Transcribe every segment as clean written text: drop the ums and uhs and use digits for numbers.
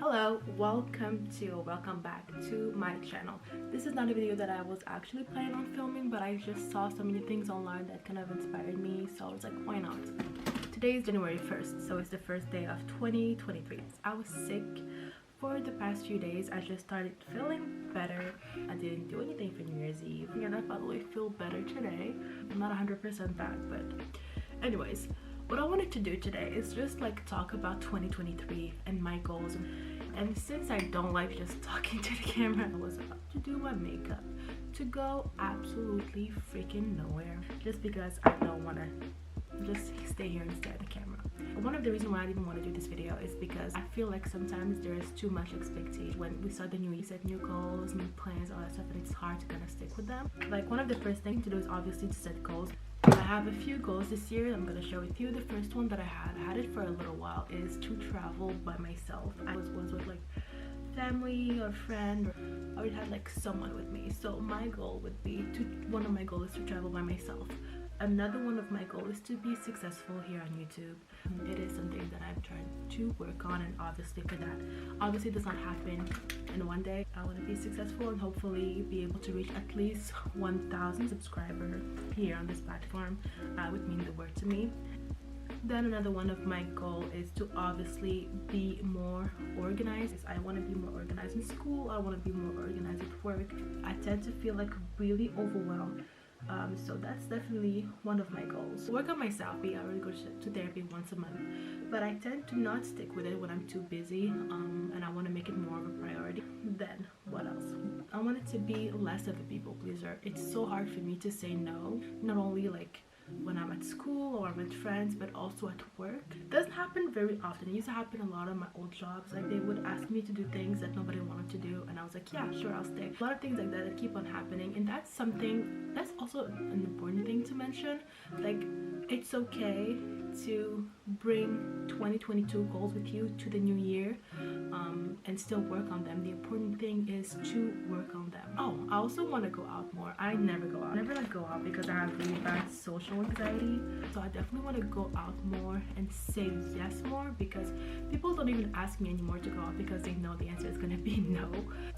Hello, welcome back to my channel. This is not a video that I was actually planning on filming, but I just saw so many things online that kind of inspired me, so I was like, why not? Today is January 1st, so it's the first day of 2023. I was sick for the past few days. I just started feeling better. I didn't do anything for New Year's Eve, and I probably feel better today. I'm not 100% back, but anyways, what I wanted to do today is just like talk about 2023 and my goals. And since I don't like just talking to the camera, I was about to do my makeup to go absolutely freaking nowhere just because I don't want to just stay here and stare at the camera. One of the reasons why I didn't want to do this video is because I feel like sometimes there is too much expectation. When we start the new year, set new goals, new plans, all that stuff, and it's hard to kind of stick with them. Like, one of the first things to do is obviously to set goals. I have a few goals this year I'm going to share with you. The first one that I had it for a little while, is to travel by myself. I was with like family or friend, or I would have like someone with me. So my goal would be one of my goals is to travel by myself. Another one of my goals is to be successful here on YouTube. It is something that I'm trying to work on, and obviously for that, obviously it does not happen in one day. I want to be successful and hopefully be able to reach at least 1,000 subscribers here on this platform. Would mean the world to me. Then another one of my goals is to obviously be more organized. I want to be more organized in school. I want to be more organized at work. I tend to feel like really overwhelmed. So that's definitely one of my goals. Work on myself. I already go to therapy once a month, but I tend to not stick with it when I'm too busy, and I want to make it more of a priority. Then what else? I want it to be less of a people pleaser. It's so hard for me to say no, not only like when I'm at school or with friends, but also at work. It doesn't happen very often. It used to happen a lot on my old jobs. Like, they would ask me to do things that nobody wanted to do, and I was like, yeah, sure, I'll stay. A lot of things like that keep on happening, and that's something that's also an important thing to mention. Like, it's okay to bring 2022 goals with you to the new year, and still work on them. The important thing is to work on them. Oh, I also want to go out more. I never go out. I never like go out because I have really bad social anxiety. So I definitely want to go out more and say yes more, because people don't even ask me anymore to go out because they know the answer is going to be no.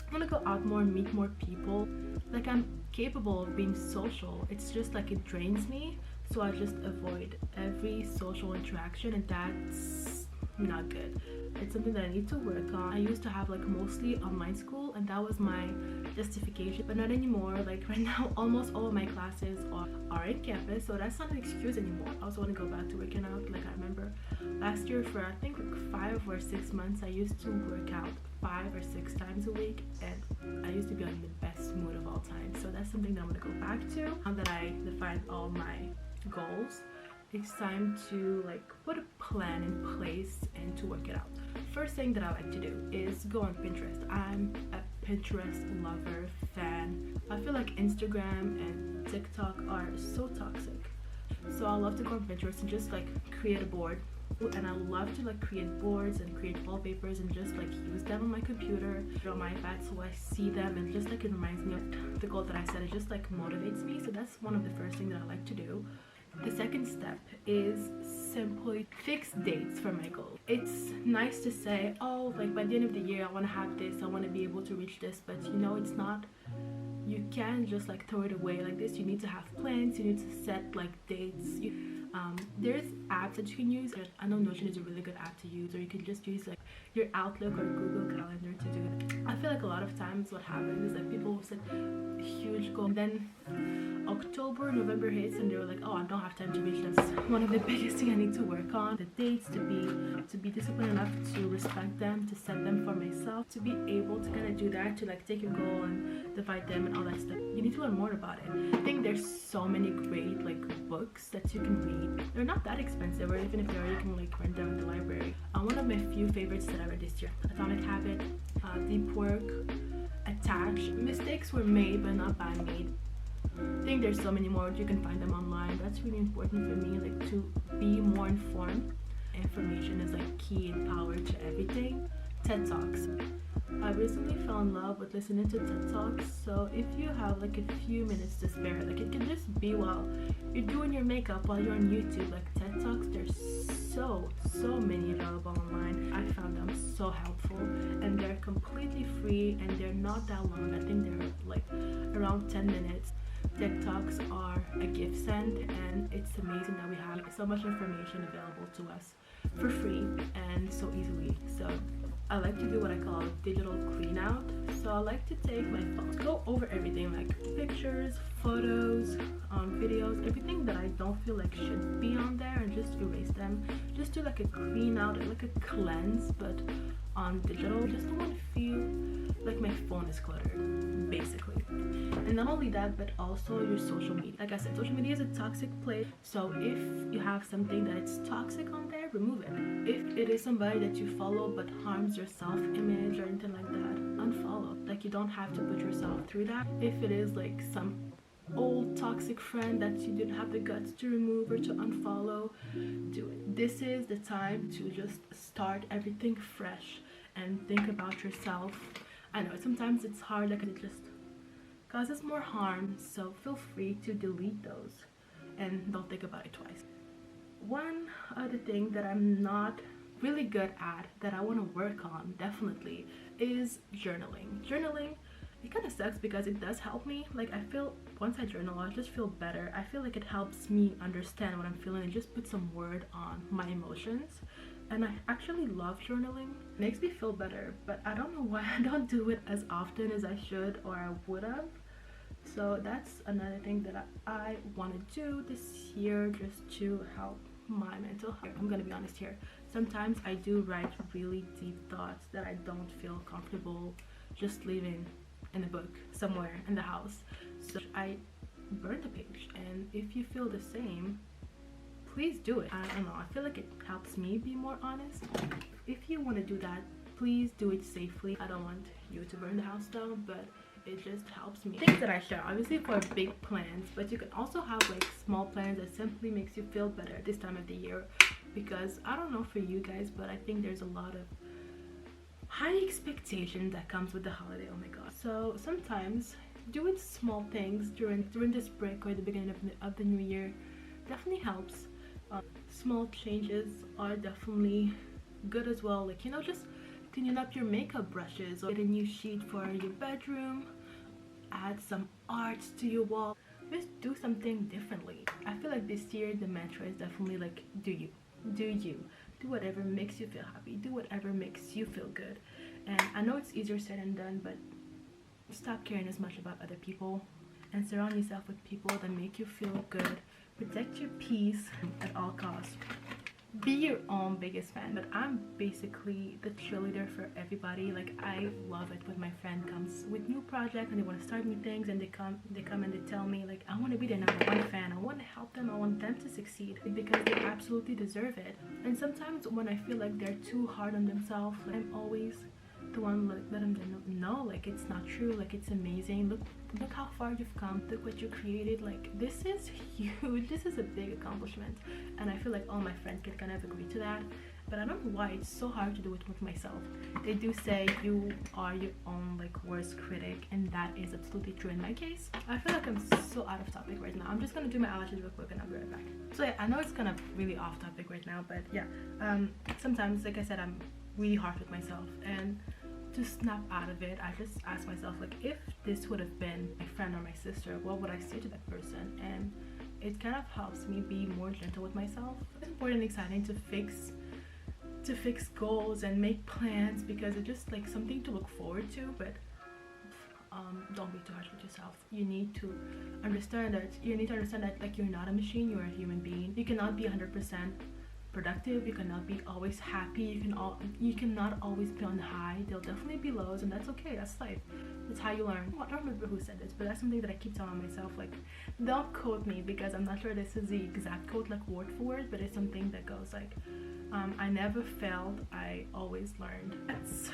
I want to go out more, meet more people. Like, I'm capable of being social. It's just like it drains me. So I just avoid every social interaction, and that's not good. It's something that I need to work on. I used to have like mostly online school, and that was my justification, but not anymore. Like, right now almost all of my classes are in campus, so that's not an excuse anymore. I also want to go back to working out. Like, I remember last year for I think like 5 or 6 months I used to work out 5 or 6 times a week, and I used to be on the best mood of all time. So that's something that I'm going to go back to. Now that I defined all my goals, it's time to like put a plan in place and to work it out. First thing that I like to do is go on Pinterest. I'm a Pinterest lover, fan. I feel like Instagram and TikTok are so toxic, so I love to go on Pinterest and just like create a board. And I love to like create boards and create wallpapers and just like use them on my computer or on my iPad, so I see them, and just like it reminds me of the goal that I set. It just like motivates me. So that's one of the first things that I like to do. The second step is simply fix dates for my goals. It's nice to say, oh, like by the end of the year I want to have this, I want to be able to reach this, but you know, it's not, you can't just like throw it away like this. You need to have plans. You need to set like dates. There's apps that you can use. I know Notion is a really good app to use, or you can just use like your Outlook or Google Calendar to do it. I feel like a lot of times what happens is like people will set huge goals, and then October, November hits, and they're like, oh, I don't have time to reach. That's one of the biggest things I need to work on. The dates, to be disciplined enough to respect them, to set them for myself, to be able to kind of do that, to like take your goal and divide them and all that stuff. You need to learn more about it. I think there's so many great like books that you can read. They're not that expensive, or even if they are, you can like rent them in the library. One of my few favorites that I read this year: Atomic Habit, Deep Work, Attached. Mistakes were made but not by made. I think there's so many more. You can find them online. That's really important for me, like to be more informed. Information is like key and power to everything. TED Talks. I recently fell in love with listening to TED Talks, so if you have like a few minutes to spare, like it can just be while you're doing your makeup, while you're on YouTube. Like TED Talks, they're so many available online. I found them so helpful, and they're completely free, and they're not that long. I think they're like around 10 minutes. TikToks are a gift sent, and it's amazing that we have so much information available to us for free and so easily. So I like to do what I call digital clean out. So I like to take my phone, go over everything, like pictures, photos, videos, everything that I don't feel like should be on there, and just erase them. Just do like a clean out, like a cleanse, but on digital. Just don't want to feel like my phone is cluttered, basically. And not only that, but also your social media. Like I said, social media is a toxic place. So if you have something that it's toxic on there, remove it. If it is somebody that you follow but harms your self-image or anything like that, unfollow. Like, you don't have to put yourself through that. If it is like some old toxic friend that you didn't have the guts to remove or to unfollow, do it. This is the time to just start everything fresh and think about yourself. I know sometimes it's hard, like it just causes more harm, so feel free to delete those and don't think about it twice. One other thing that I'm not really good at that I want to work on definitely is journaling. Journaling, it kind of sucks because it does help me. Like, I feel once I journal, I just feel better. I feel like it helps me understand what I'm feeling and just put some word on my emotions. And I actually love journaling. It makes me feel better, but I don't know why I don't do it as often as I should or I would have. So that's another thing that I want to do this year, just to help my mental health. I'm gonna be honest here. Sometimes I do write really deep thoughts that I don't feel comfortable just leaving in a book somewhere in the house. So I burn the page, and if you feel the same, please do it. I don't know, I feel like it helps me be more honest. If you want to do that, please do it safely. I don't want you to burn the house down, but it just helps me. Things that I share, obviously for big plans, but you can also have like small plans that simply makes you feel better at this time of the year. Because I don't know for you guys, but I think there's a lot of high expectation that comes with the holiday. Oh my god. So sometimes doing small things during this break or the beginning of the new year definitely helps. Small changes are definitely good as well, like, you know, just cleaning up your makeup brushes, or get a new sheet for your bedroom, add some art to your wall, just do something differently. I feel like this year the mantra is definitely like, do you, do whatever makes you feel happy, do whatever makes you feel good. And I know it's easier said than done, but stop caring as much about other people and surround yourself with people that make you feel good. Protect your peace at all costs. Be your own biggest fan. But I'm basically the cheerleader for everybody. Like, I love it when my friend comes with new projects and they want to start new things, and they come and they tell me like, I want to be their #1 fan. I want to help them. I want them to succeed because they absolutely deserve it. And sometimes when I feel like they're too hard on themselves, like, I'm always the one like letting them know like it's not true, like it's amazing. Look how far you've come, look what you created. Like, this is huge, this is a big accomplishment, and I feel like all my friends can kind of agree to that. But I don't know why it's so hard to do it with myself. They do say you are your own like worst critic, and that is absolutely true in my case. I feel like I'm so out of topic right now. I'm just gonna do my eyelashes real quick and I'll be right back. So yeah, I know it's kind of really off topic right now, but yeah, sometimes, like I said, I'm really harsh with myself, and to snap out of it, I just ask myself, like, if this would have been my friend or my sister, what would I say to that person? And it kind of helps me be more gentle with myself. It's important and exciting to fix goals and make plans, because it's just like something to look forward to. But don't be too harsh with yourself. You need to understand that like, you're not a machine, you're a human being. You cannot be 100% productive, you cannot be always happy, you cannot always be on the high. There'll definitely be lows, and that's okay, that's life. That's how you learn. I don't remember who said this, but that's something that I keep telling myself. Like, don't quote me because I'm not sure this is the exact quote like word for word, but it's something that goes like, I never failed, I always learned. That's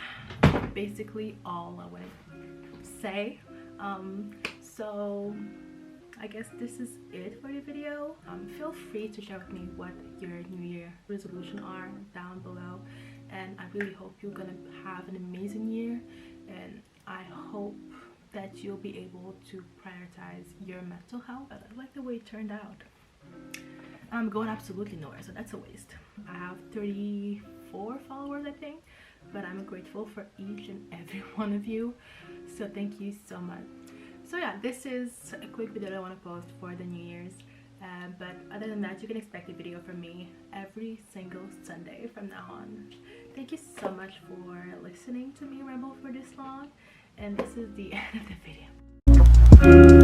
basically all I want to say. So I guess this is it for the video. Feel free to share with me what your New Year resolution are down below, and I really hope you're gonna have an amazing year, and I hope that you'll be able to prioritize your mental health. I like the way it turned out. I'm going absolutely nowhere, so that's a waste. I have 34 followers, I think, but I'm grateful for each and every one of you, so thank you so much. So yeah, this is a quick video that I want to post for the New Year's, but other than that, you can expect a video from me every single Sunday from now on. Thank you so much for listening to me ramble for this long, and this is the end of the video.